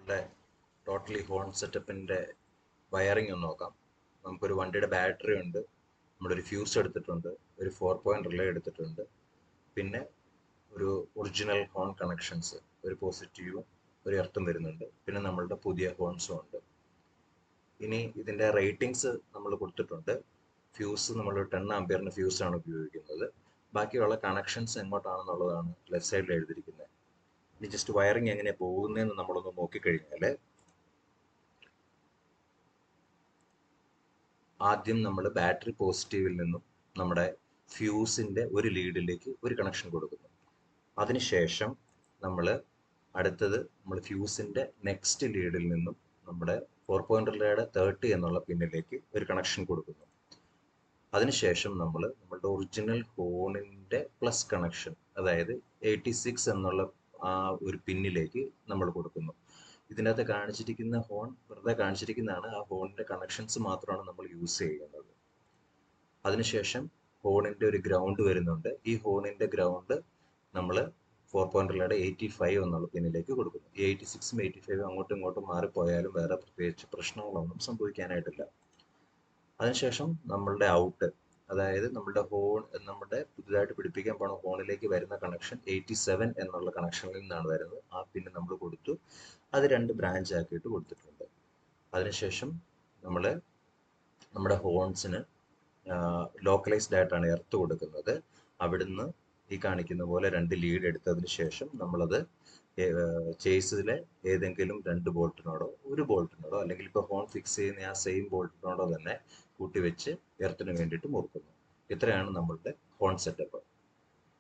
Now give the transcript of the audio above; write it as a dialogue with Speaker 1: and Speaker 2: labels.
Speaker 1: നമ്മളുടെ totally horn സെറ്റപ്പിൻ്റെ wiring ഒന്ന് നോക്കാം. നമുക്കൊരു വണ്ടിയുടെ ബാറ്ററി ഉണ്ട്, നമ്മളൊരു ഫ്യൂസ് എടുത്തിട്ടുണ്ട്, ഒരു 4 പോയിന്റ് റിലേ എടുത്തിട്ടുണ്ട്, പിന്നെ ഒരു ഒറിജിനൽ ഹോൺ കണക്ഷൻസ്, ഒരു പോസിറ്റീവും ഒരു എർത്തും വരുന്നുണ്ട്, പിന്നെ നമ്മളുടെ പുതിയ ഹോൺസും ഉണ്ട്. ഇനി ഇതിൻ്റെ റേറ്റിംഗ്സ് നമ്മൾ കൊടുത്തിട്ടുണ്ട്. ഫ്യൂസ് നമ്മൾ 10 ആംപിയറിന് ഫ്യൂസാണ് ഉപയോഗിക്കുന്നത്. ബാക്കിയുള്ള കണക്ഷൻസ് എങ്ങോട്ടാണെന്നുള്ളതാണ് ലെഫ്റ്റ് സൈഡിൽ എഴുതിയിരിക്കുന്നത്. ഇനി ജസ്റ്റ് വയറിംഗ് എങ്ങനെയാണ് പോകുന്നതെന്ന് നമ്മളൊന്ന് നോക്കിക്കഴിഞ്ഞാൽ, ആദ്യം നമ്മൾ ബാറ്ററി പോസിറ്റീവിൽ നിന്നും നമ്മുടെ ഫ്യൂസിൻ്റെ ഒരു ലീഡിലേക്ക് ഒരു കണക്ഷൻ കൊടുക്കുന്നു. അതിനുശേഷം നമ്മൾ ഫ്യൂസിൻ്റെ നെക്സ്റ്റ് ലീഡിൽ നിന്നും നമ്മുടെ 4 പോയിന്റ് റിലേയുടെ 30 എന്നുള്ള പിന്നിലേക്ക് ഒരു കണക്ഷൻ കൊടുക്കുന്നു. അതിനുശേഷം നമ്മളുടെ ഒറിജിനൽ ഹോണിൻ്റെ പ്ലസ് കണക്ഷൻ, അതായത് 86 എന്നുള്ള ആ ഒരു പിന്നിലേക്ക് നമ്മൾ കൊടുക്കുന്നു. ഇതിനകത്ത് കാണിച്ചിരിക്കുന്ന ഹോൺ വെറുതെ കാണിച്ചിരിക്കുന്നതാണ്, ആ ഹോണിൻ്റെ കണക്ഷൻസ് മാത്രമാണ് നമ്മൾ യൂസ് ചെയ്യുന്നത്. അതിനുശേഷം ഹോണിൻ്റെ ഒരു ഗ്രൗണ്ട് വരുന്നുണ്ട്. ഈ ഹോണിൻ്റെ ഗ്രൗണ്ട് നമ്മൾ 4 പോയിന്റ് റിലേയുടെ 85 എന്നുള്ള പിന്നിലേക്ക് കൊടുക്കുന്നു. ഈ 86ഉം 85ഉം അങ്ങോട്ടും ഇങ്ങോട്ടും മാറിപ്പോയാലും വേറെ പ്രത്യേകിച്ച് പ്രശ്നങ്ങളൊന്നും സംഭവിക്കാനായിട്ടില്ല. അതിനുശേഷം നമ്മളുടെ ഔട്ട്, അതായത് നമ്മുടെ പുതുതായിട്ട് പിടിപ്പിക്കാൻ പോണ ഹോണിലേക്ക് വരുന്ന കണക്ഷൻ 87 എന്നുള്ള കണക്ഷനിൽ നിന്നാണ് വരുന്നത്. ആ പിന്നെ നമ്മൾ കൊടുത്തു, അത് 2 ബ്രാഞ്ച് ആക്കിയിട്ട് കൊടുത്തിട്ടുണ്ട്. അതിനുശേഷം നമ്മുടെ ഹോൺസിന് ലോക്കലൈസ്ഡ് ആയിട്ടാണ് എർത്ത് കൊടുക്കുന്നത്. അവിടുന്ന് ഈ കാണിക്കുന്ന പോലെ 2 ലീഡ് എടുത്തതിന് ശേഷം നമ്മളത് ചേസിലെ ഏതെങ്കിലും 2 ബോൾട്ടിനോടോ 1 ബോൾട്ടിനോടോ അല്ലെങ്കിൽ ഇപ്പോൾ ഹോൺ ഫിക്സ് ചെയ്യുന്ന ആ സെയിം ബോൾട്ടിനോടോ തന്നെ കൂട്ടിവെച്ച് എർത്തിന് വേണ്ടിയിട്ട് മുറുക്കുന്നു. ഇത്രയാണ് നമ്മളുടെ ഹോൺ സെറ്റപ്പ്.